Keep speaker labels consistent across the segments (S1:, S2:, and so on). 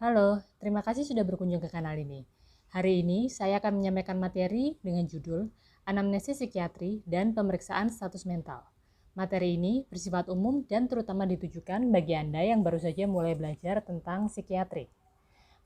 S1: Halo, terima kasih sudah berkunjung ke kanal ini. Hari ini saya akan menyampaikan materi dengan judul Anamnesis Psikiatri dan Pemeriksaan Status Mental. Materi ini bersifat umum dan terutama ditujukan bagi Anda yang baru saja mulai belajar tentang psikiatri.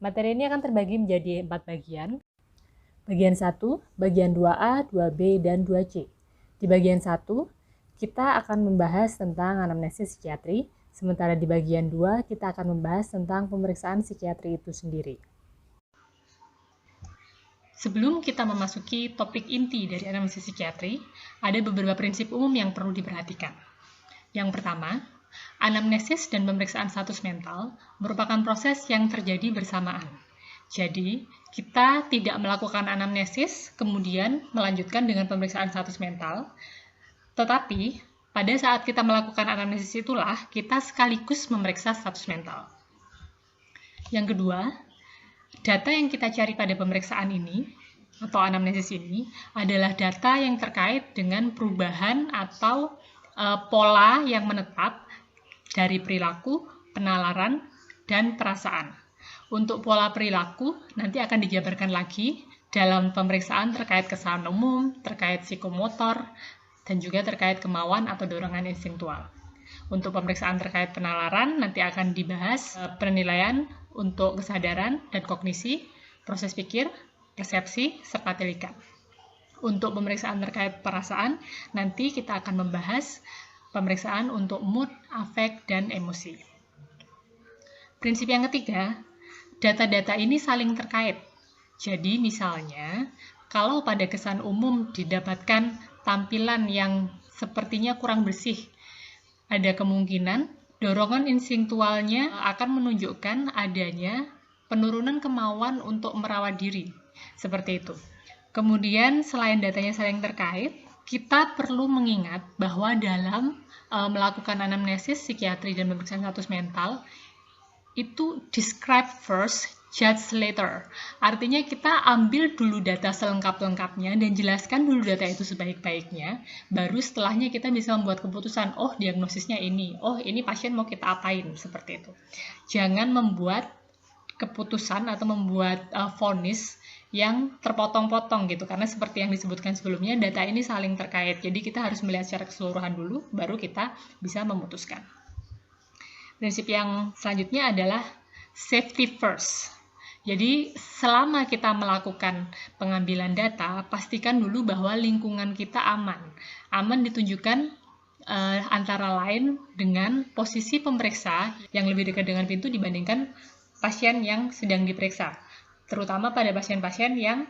S1: Materi ini akan terbagi menjadi 4 bagian. Bagian 1, bagian 2A, 2B, dan 2C. Di bagian 1, kita akan membahas tentang anamnesis psikiatri, sementara di bagian 2 kita akan membahas tentang pemeriksaan psikiatri itu sendiri. Sebelum kita memasuki topik inti dari anamnesis psikiatri, ada beberapa prinsip umum yang perlu diperhatikan. Yang pertama, anamnesis dan pemeriksaan status mental merupakan proses yang terjadi bersamaan. Jadi, kita tidak melakukan anamnesis, kemudian melanjutkan dengan pemeriksaan status mental, tetapi pada saat kita melakukan anamnesis itulah kita sekaligus memeriksa status mental. Yang kedua, data yang kita cari pada pemeriksaan ini atau anamnesis ini adalah data yang terkait dengan perubahan atau pola yang menetap dari perilaku, penalaran, dan perasaan. Untuk pola perilaku nanti akan dijabarkan lagi dalam pemeriksaan terkait kesalahan umum, terkait psikomotor, dan juga terkait kemauan atau dorongan instinktual. Untuk pemeriksaan terkait penalaran nanti akan dibahas penilaian untuk kesadaran dan kognisi, proses pikir, persepsi, serta telikat. Untuk pemeriksaan terkait perasaan nanti kita akan membahas pemeriksaan untuk mood, afek, dan emosi. Prinsip yang ketiga, data-data ini saling terkait. Jadi misalnya, kalau pada kesan umum didapatkan tampilan yang sepertinya kurang bersih, ada kemungkinan dorongan instinktualnya akan menunjukkan adanya penurunan kemauan untuk merawat diri. Seperti itu. Kemudian selain datanya saling terkait, kita perlu mengingat bahwa dalam melakukan anamnesis psikiatri dan pemeriksaan status mental, itu describe first, judge later. Artinya kita ambil dulu data selengkap-lengkapnya dan jelaskan dulu data itu sebaik-baiknya, baru setelahnya kita bisa membuat keputusan, oh diagnosisnya ini, oh ini pasien mau kita apain, seperti itu. Jangan membuat keputusan atau membuat vonis yang terpotong-potong gitu, karena seperti yang disebutkan sebelumnya, data ini saling terkait, jadi kita harus melihat secara keseluruhan dulu, baru kita bisa memutuskan. Prinsip yang selanjutnya adalah safety first. Jadi selama kita melakukan pengambilan data, pastikan dulu bahwa lingkungan kita aman. Aman ditunjukkan antara lain dengan posisi pemeriksa yang lebih dekat dengan pintu dibandingkan pasien yang sedang diperiksa. Terutama pada pasien-pasien yang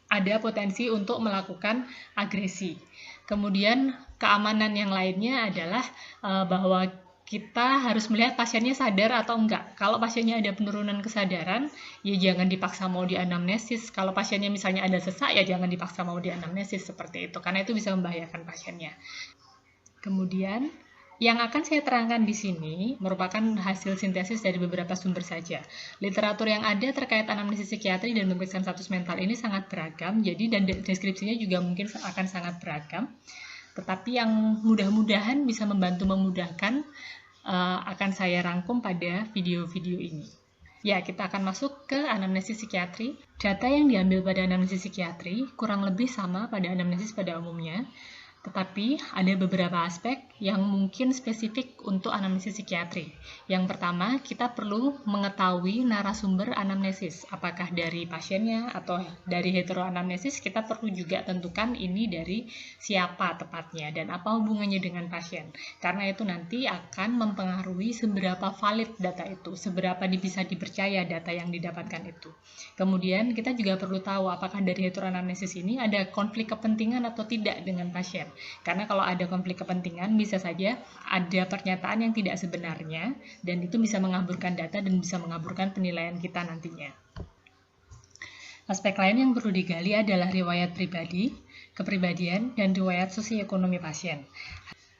S1: ada potensi untuk melakukan agresi. Kemudian keamanan yang lainnya adalah bahwa kita harus melihat pasiennya sadar atau enggak. Kalau pasiennya ada penurunan kesadaran, ya jangan dipaksa mau dianamnesis. Kalau pasiennya misalnya ada sesak, ya jangan dipaksa mau dianamnesis seperti itu, karena itu bisa membahayakan pasiennya. Kemudian, yang akan saya terangkan di sini merupakan hasil sintesis dari beberapa sumber saja. Literatur yang ada terkait anamnesis psikiatri dan pemeriksaan status mental ini sangat beragam, jadi dan deskripsinya juga mungkin akan sangat beragam. Tetapi yang mudah-mudahan bisa membantu memudahkan akan saya rangkum pada video-video ini. Ya, kita akan masuk ke anamnesis psikiatri. Data yang diambil pada anamnesis psikiatri kurang lebih sama pada anamnesis pada umumnya, tetapi ada beberapa aspek yang mungkin spesifik untuk anamnesis psikiatri. Yang pertama, kita perlu mengetahui narasumber anamnesis. Apakah dari pasiennya atau dari heteroanamnesis, kita perlu juga tentukan ini dari siapa tepatnya dan apa hubungannya dengan pasien. Karena itu nanti akan mempengaruhi seberapa valid data itu, seberapa bisa dipercaya data yang didapatkan itu. Kemudian kita juga perlu tahu apakah dari heteroanamnesis ini ada konflik kepentingan atau tidak dengan pasien. Karena kalau ada konflik kepentingan, bisa saja ada pernyataan yang tidak sebenarnya, dan itu bisa mengaburkan data dan bisa mengaburkan penilaian kita nantinya. Aspek lain yang perlu digali adalah riwayat pribadi, kepribadian, dan riwayat sosioekonomi pasien.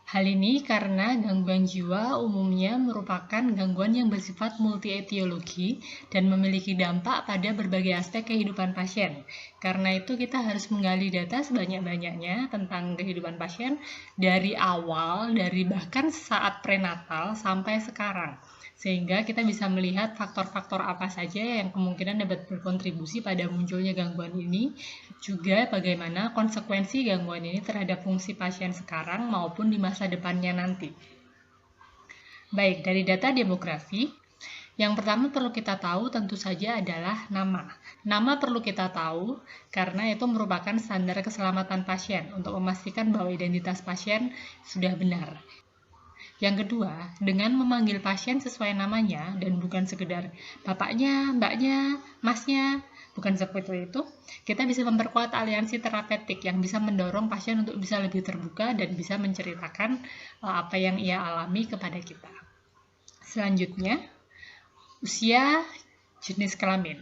S1: Hal ini karena gangguan jiwa umumnya merupakan gangguan yang bersifat multietiologi dan memiliki dampak pada berbagai aspek kehidupan pasien. Karena itu kita harus menggali data sebanyak-banyaknya tentang kehidupan pasien dari awal, dari bahkan saat prenatal sampai sekarang. Sehingga kita bisa melihat faktor-faktor apa saja yang kemungkinan dapat berkontribusi pada munculnya gangguan ini, juga bagaimana konsekuensi gangguan ini terhadap fungsi pasien sekarang maupun di masa depannya nanti. Baik, dari data demografi, yang pertama perlu kita tahu tentu saja adalah nama. Nama perlu kita tahu karena itu merupakan standar keselamatan pasien untuk memastikan bahwa identitas pasien sudah benar. Yang kedua, dengan memanggil pasien sesuai namanya dan bukan sekedar bapaknya, mbaknya, masnya, bukan seperti itu, kita bisa memperkuat aliansi terapeutik yang bisa mendorong pasien untuk bisa lebih terbuka dan bisa menceritakan apa yang ia alami kepada kita. Selanjutnya, usia, jenis kelamin.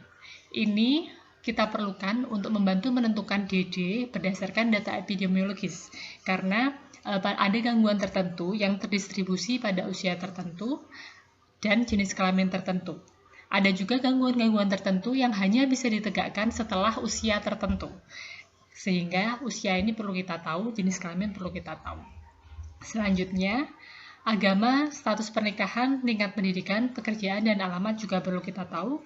S1: Ini kita perlukan untuk membantu menentukan DD berdasarkan data epidemiologis, karena ada gangguan tertentu yang terdistribusi pada usia tertentu dan jenis kelamin tertentu. Ada juga gangguan-gangguan tertentu yang hanya bisa ditegakkan setelah usia tertentu. Sehingga usia ini perlu kita tahu, jenis kelamin perlu kita tahu. Selanjutnya, agama, status pernikahan, tingkat pendidikan, pekerjaan, dan alamat juga perlu kita tahu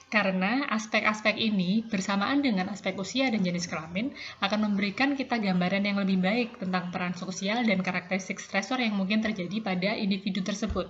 S1: karena aspek-aspek ini bersamaan dengan aspek usia dan jenis kelamin akan memberikan kita gambaran yang lebih baik tentang peran sosial dan karakteristik stresor yang mungkin terjadi pada individu tersebut.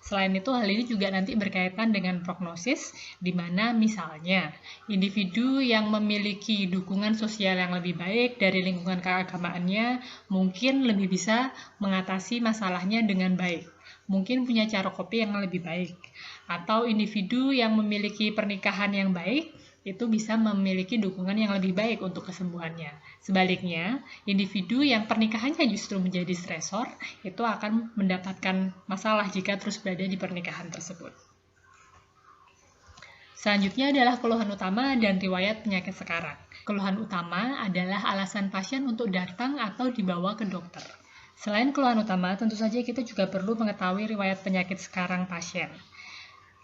S1: Selain itu, hal ini juga nanti berkaitan dengan prognosis, di mana misalnya individu yang memiliki dukungan sosial yang lebih baik dari lingkungan keagamaannya mungkin lebih bisa mengatasi masalahnya dengan baik. Mungkin punya cara kopi yang lebih baik. Atau individu yang memiliki pernikahan yang baik, itu bisa memiliki dukungan yang lebih baik untuk kesembuhannya. Sebaliknya, individu yang pernikahannya justru menjadi stresor, itu akan mendapatkan masalah jika terus berada di pernikahan tersebut. Selanjutnya adalah keluhan utama dan riwayat penyakit sekarang. Keluhan utama adalah alasan pasien untuk datang atau dibawa ke dokter. Selain keluhan utama, tentu saja kita juga perlu mengetahui riwayat penyakit sekarang pasien.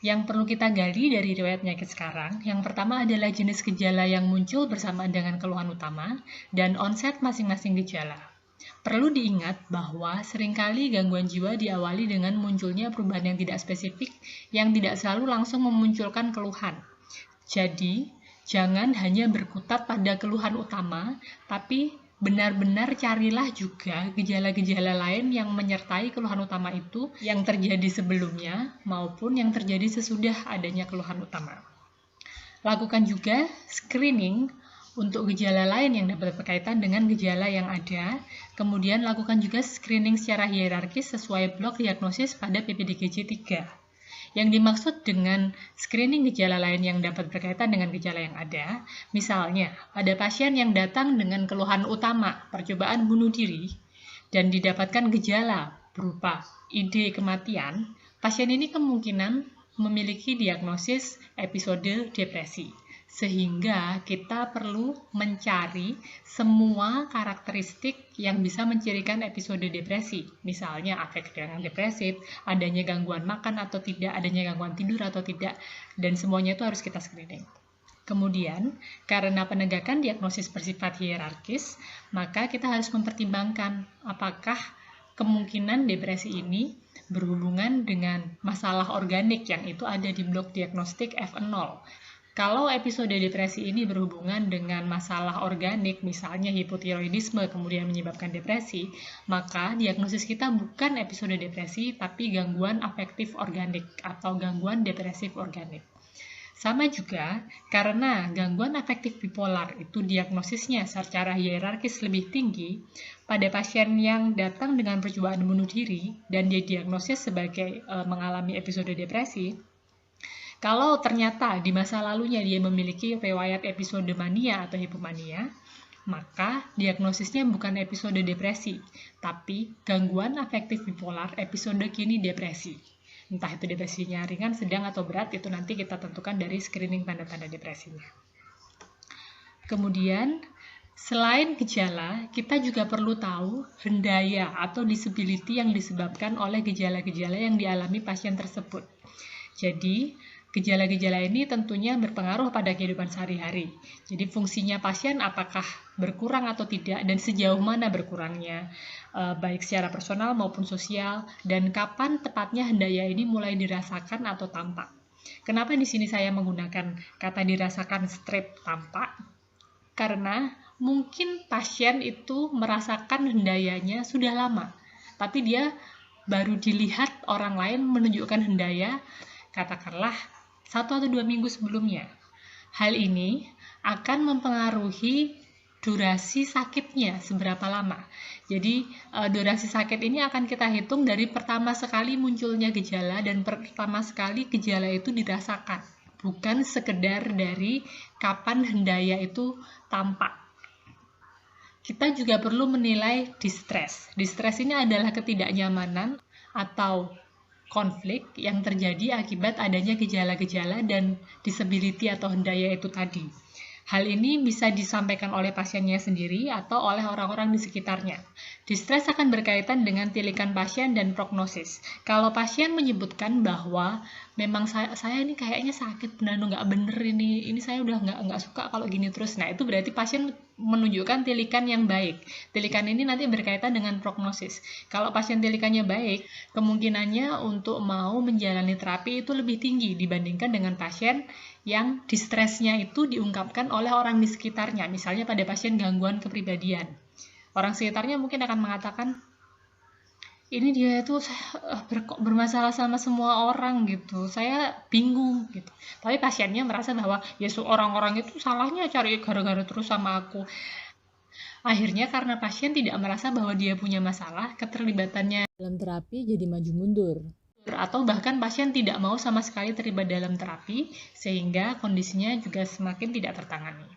S1: Yang perlu kita gali dari riwayat penyakit sekarang, yang pertama adalah jenis gejala yang muncul bersamaan dengan keluhan utama dan onset masing-masing gejala. Perlu diingat bahwa seringkali gangguan jiwa diawali dengan munculnya perubahan yang tidak spesifik yang tidak selalu langsung memunculkan keluhan. Jadi, jangan hanya berkutat pada keluhan utama, tapi benar-benar carilah juga gejala-gejala lain yang menyertai keluhan utama itu yang terjadi sebelumnya maupun yang terjadi sesudah adanya keluhan utama. Lakukan juga screening untuk gejala lain yang dapat berkaitan dengan gejala yang ada. Kemudian lakukan juga screening secara hierarkis sesuai blok diagnosis pada PPDGJ 3. Yang dimaksud dengan screening gejala lain yang dapat berkaitan dengan gejala yang ada, misalnya pada pasien yang datang dengan keluhan utama percobaan bunuh diri dan didapatkan gejala berupa ide kematian, pasien ini kemungkinan memiliki diagnosis episode depresi. Sehingga kita perlu mencari semua karakteristik yang bisa mencirikan episode depresi. Misalnya afek yang depresif, adanya gangguan makan atau tidak, adanya gangguan tidur atau tidak, dan semuanya itu harus kita screening. Kemudian, karena penegakan diagnosis bersifat hierarkis, maka kita harus mempertimbangkan apakah kemungkinan depresi ini berhubungan dengan masalah organik yang itu ada di blok diagnostik F0. Kalau episode depresi ini berhubungan dengan masalah organik, misalnya hipotiroidisme kemudian menyebabkan depresi, maka diagnosis kita bukan episode depresi, tapi gangguan afektif organik atau gangguan depresif organik. Sama juga, karena gangguan afektif bipolar itu diagnosisnya secara hierarkis lebih tinggi, pada pasien yang datang dengan percobaan bunuh diri dan dia diagnosis sebagai mengalami episode depresi, kalau ternyata di masa lalunya dia memiliki riwayat episode mania atau hipomania, maka diagnosisnya bukan episode depresi, tapi gangguan afektif bipolar episode kini depresi. Entah itu depresinya ringan, sedang, atau berat, itu nanti kita tentukan dari screening tanda-tanda depresinya. Kemudian, selain gejala, kita juga perlu tahu hendaya atau disability yang disebabkan oleh gejala-gejala yang dialami pasien tersebut. Jadi, Gejala-gejala ini tentunya berpengaruh pada kehidupan sehari-hari. Jadi fungsinya pasien apakah berkurang atau tidak dan sejauh mana berkurangnya, baik secara personal maupun sosial, dan kapan tepatnya hendaya ini mulai dirasakan atau tampak. Kenapa di sini saya menggunakan kata dirasakan straight tampak? Karena mungkin pasien itu merasakan hendayanya sudah lama, tapi dia baru dilihat orang lain menunjukkan hendaya, katakanlah 1 atau 2 minggu sebelumnya. Hal ini akan mempengaruhi durasi sakitnya seberapa lama. Jadi durasi sakit ini akan kita hitung dari pertama sekali munculnya gejala dan pertama sekali gejala itu dirasakan. Bukan sekedar dari kapan hendaya itu tampak. Kita juga perlu menilai distress. Distress ini adalah ketidaknyamanan atau konflik yang terjadi akibat adanya gejala-gejala dan disability atau hendaya itu tadi. Hal ini bisa disampaikan oleh pasiennya sendiri atau oleh orang-orang di sekitarnya. Distress akan berkaitan dengan tilikan pasien dan prognosis. Kalau pasien menyebutkan bahwa memang saya ini kayaknya sakit benar nggak bener ini saya udah nggak suka kalau gini terus. Nah itu berarti pasien menunjukkan tilikan yang baik. Tilikan ini nanti berkaitan dengan prognosis. Kalau pasien tilikannya baik, kemungkinannya untuk mau menjalani terapi itu lebih tinggi dibandingkan dengan pasien yang distresnya itu diungkapkan oleh orang di sekitarnya. Misalnya pada pasien gangguan kepribadian. Orang sekitarnya mungkin akan mengatakan, ini dia itu bermasalah sama semua orang gitu, saya bingung gitu. Tapi pasiennya merasa bahwa ya orang-orang itu salahnya cari gara-gara terus sama aku. Akhirnya karena pasien tidak merasa bahwa dia punya masalah, keterlibatannya dalam terapi jadi maju mundur. Atau bahkan pasien tidak mau sama sekali terlibat dalam terapi, sehingga kondisinya juga semakin tidak tertangani.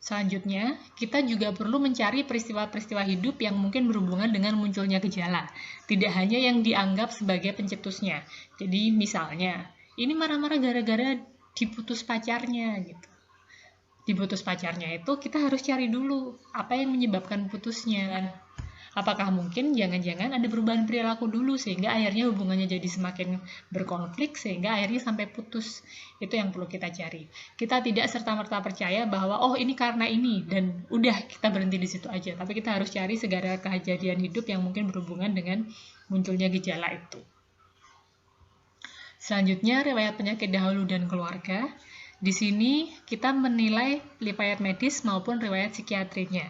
S1: Selanjutnya, kita juga perlu mencari peristiwa-peristiwa hidup yang mungkin berhubungan dengan munculnya gejala, tidak hanya yang dianggap sebagai pencetusnya. Jadi misalnya, ini marah-marah gara-gara diputus pacarnya gitu. Diputus pacarnya itu kita harus cari dulu apa yang menyebabkan putusnya. Apakah mungkin jangan-jangan ada perubahan perilaku dulu sehingga akhirnya hubungannya jadi semakin berkonflik sehingga akhirnya sampai putus. Itu yang perlu kita cari. Kita tidak serta-merta percaya bahwa oh ini karena ini dan udah kita berhenti di situ aja. Tapi kita harus cari segala kejadian hidup yang mungkin berhubungan dengan munculnya gejala itu. Selanjutnya riwayat penyakit dahulu dan keluarga. Di sini kita menilai riwayat medis maupun riwayat psikiatrinya.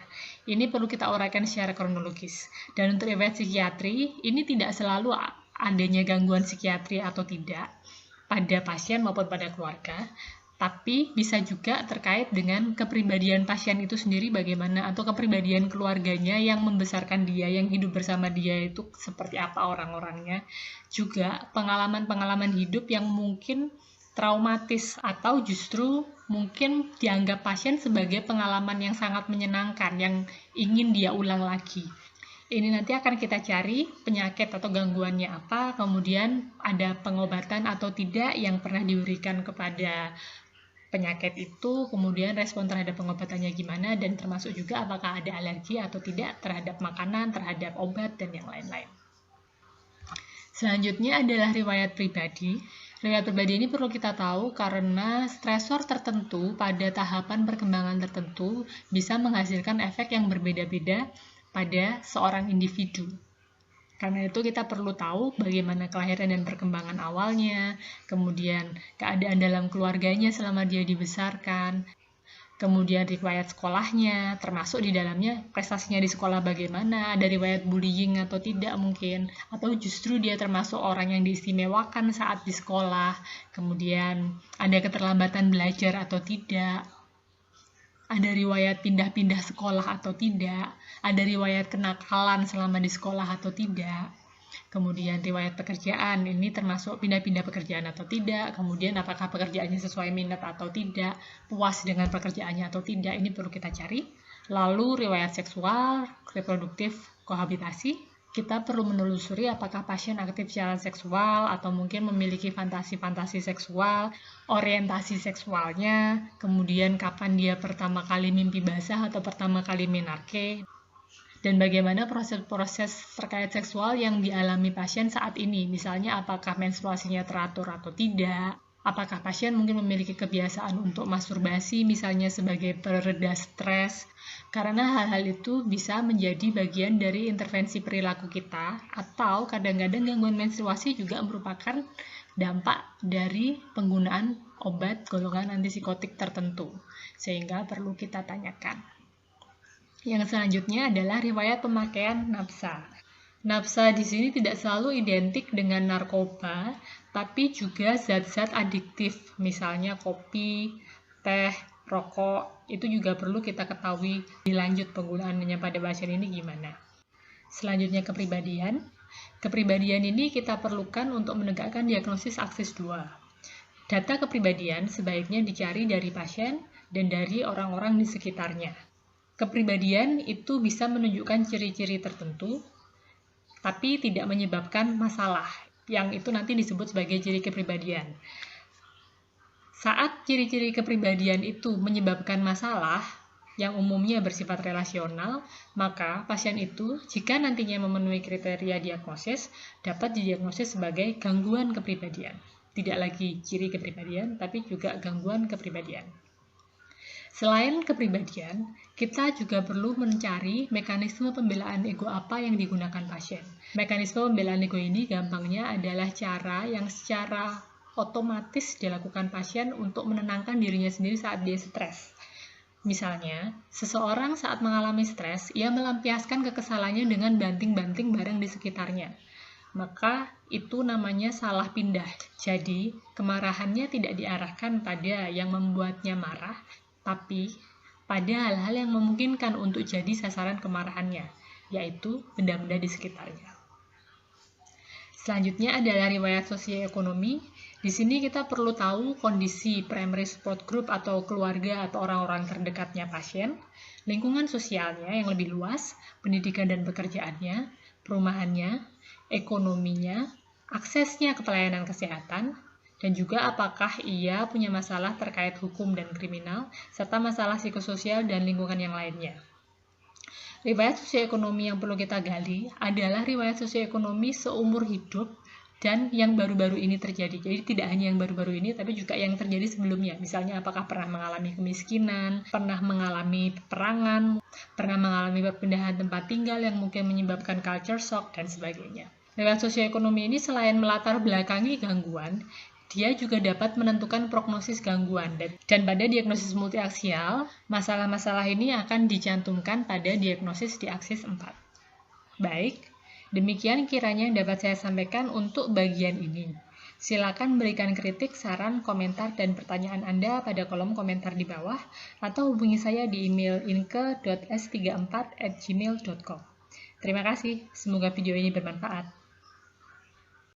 S1: Ini perlu kita uraikan secara kronologis. Dan untuk riwayat psikiatri, ini tidak selalu adanya gangguan psikiatri atau tidak pada pasien maupun pada keluarga, tapi bisa juga terkait dengan kepribadian pasien itu sendiri bagaimana, atau kepribadian keluarganya yang membesarkan dia, yang hidup bersama dia itu seperti apa orang-orangnya. Juga pengalaman-pengalaman hidup yang mungkin traumatis atau justru mungkin dianggap pasien sebagai pengalaman yang sangat menyenangkan yang ingin dia ulang lagi. Ini nanti akan kita cari penyakit atau gangguannya apa, kemudian ada pengobatan atau tidak yang pernah diberikan kepada penyakit itu, kemudian respon terhadap pengobatannya gimana, dan termasuk juga apakah ada alergi atau tidak terhadap makanan, terhadap obat, dan yang lain-lain. Selanjutnya adalah riwayat pribadi. Riwayat pribadi ini perlu kita tahu karena stresor tertentu pada tahapan perkembangan tertentu bisa menghasilkan efek yang berbeda-beda pada seorang individu. Karena itu kita perlu tahu bagaimana kelahiran dan perkembangan awalnya, kemudian keadaan dalam keluarganya selama dia dibesarkan, kemudian riwayat sekolahnya, termasuk di dalamnya prestasinya di sekolah bagaimana, ada riwayat bullying atau tidak mungkin, atau justru dia termasuk orang yang diistimewakan saat di sekolah, kemudian ada keterlambatan belajar atau tidak, ada riwayat pindah-pindah sekolah atau tidak, ada riwayat kenakalan selama di sekolah atau tidak. Kemudian riwayat pekerjaan, ini termasuk pindah-pindah pekerjaan atau tidak, kemudian apakah pekerjaannya sesuai minat atau tidak, puas dengan pekerjaannya atau tidak, ini perlu kita cari. Lalu riwayat seksual, reproduktif, kohabitasi, kita perlu menelusuri apakah pasien aktif secara seksual atau mungkin memiliki fantasi-fantasi seksual, orientasi seksualnya, kemudian kapan dia pertama kali mimpi basah atau pertama kali menarche. dan bagaimana proses-proses terkait seksual yang dialami pasien saat ini. Misalnya apakah menstruasinya teratur atau tidak, apakah pasien mungkin memiliki kebiasaan untuk masturbasi misalnya sebagai pereda stres, karena hal-hal itu bisa menjadi bagian dari intervensi perilaku kita, atau kadang-kadang gangguan menstruasi juga merupakan dampak dari penggunaan obat golongan antipsikotik tertentu, sehingga perlu kita tanyakan. Yang selanjutnya adalah riwayat pemakaian nafsa. Nafsa di sini tidak selalu identik dengan narkoba, tapi juga zat-zat adiktif, misalnya kopi, teh, rokok, itu juga perlu kita ketahui dilanjut penggunaannya pada pasien ini gimana. Selanjutnya kepribadian. Kepribadian ini kita perlukan untuk menegakkan diagnosis aksis 2. Data kepribadian sebaiknya dicari dari pasien dan dari orang-orang di sekitarnya. Kepribadian itu bisa menunjukkan ciri-ciri tertentu, tapi tidak menyebabkan masalah, yang itu nanti disebut sebagai ciri kepribadian. Saat ciri-ciri kepribadian itu menyebabkan masalah, yang umumnya bersifat relasional, maka pasien itu, jika nantinya memenuhi kriteria diagnosis, dapat didiagnosis sebagai gangguan kepribadian. Tidak lagi ciri kepribadian, tapi juga gangguan kepribadian. Selain kepribadian, kita juga perlu mencari mekanisme pembelaan ego apa yang digunakan pasien. Mekanisme pembelaan ego ini gampangnya adalah cara yang secara otomatis dilakukan pasien untuk menenangkan dirinya sendiri saat dia stres. Misalnya, seseorang saat mengalami stres, ia melampiaskan kekesalannya dengan banting-banting barang di sekitarnya. Maka itu namanya salah pindah. Jadi, kemarahannya tidak diarahkan pada yang membuatnya marah, tapi pada hal-hal yang memungkinkan untuk jadi sasaran kemarahannya, yaitu benda-benda di sekitarnya. Selanjutnya adalah riwayat sosioekonomi. Di sini kita perlu tahu kondisi primary support group atau keluarga atau orang-orang terdekatnya pasien, lingkungan sosialnya yang lebih luas, pendidikan dan pekerjaannya, perumahannya, ekonominya, aksesnya ke pelayanan kesehatan, dan juga apakah ia punya masalah terkait hukum dan kriminal, serta masalah psikososial dan lingkungan yang lainnya. Riwayat sosioekonomi yang perlu kita gali adalah riwayat sosioekonomi seumur hidup dan yang baru-baru ini terjadi. Jadi tidak hanya yang baru-baru ini, tapi juga yang terjadi sebelumnya. Misalnya apakah pernah mengalami kemiskinan, pernah mengalami peperangan, pernah mengalami perpindahan tempat tinggal yang mungkin menyebabkan culture shock, dan sebagainya. Riwayat sosioekonomi ini selain melatar belakangi gangguan, dia juga dapat menentukan prognosis gangguan, dan pada diagnosis multiaksial, masalah-masalah ini akan dicantumkan pada diagnosis di aksis 4. Baik, demikian kiranya yang dapat saya sampaikan untuk bagian ini. Silakan berikan kritik, saran, komentar, dan pertanyaan Anda pada kolom komentar di bawah, atau hubungi saya di email inke.s34@gmail.com. Terima kasih, semoga video ini bermanfaat.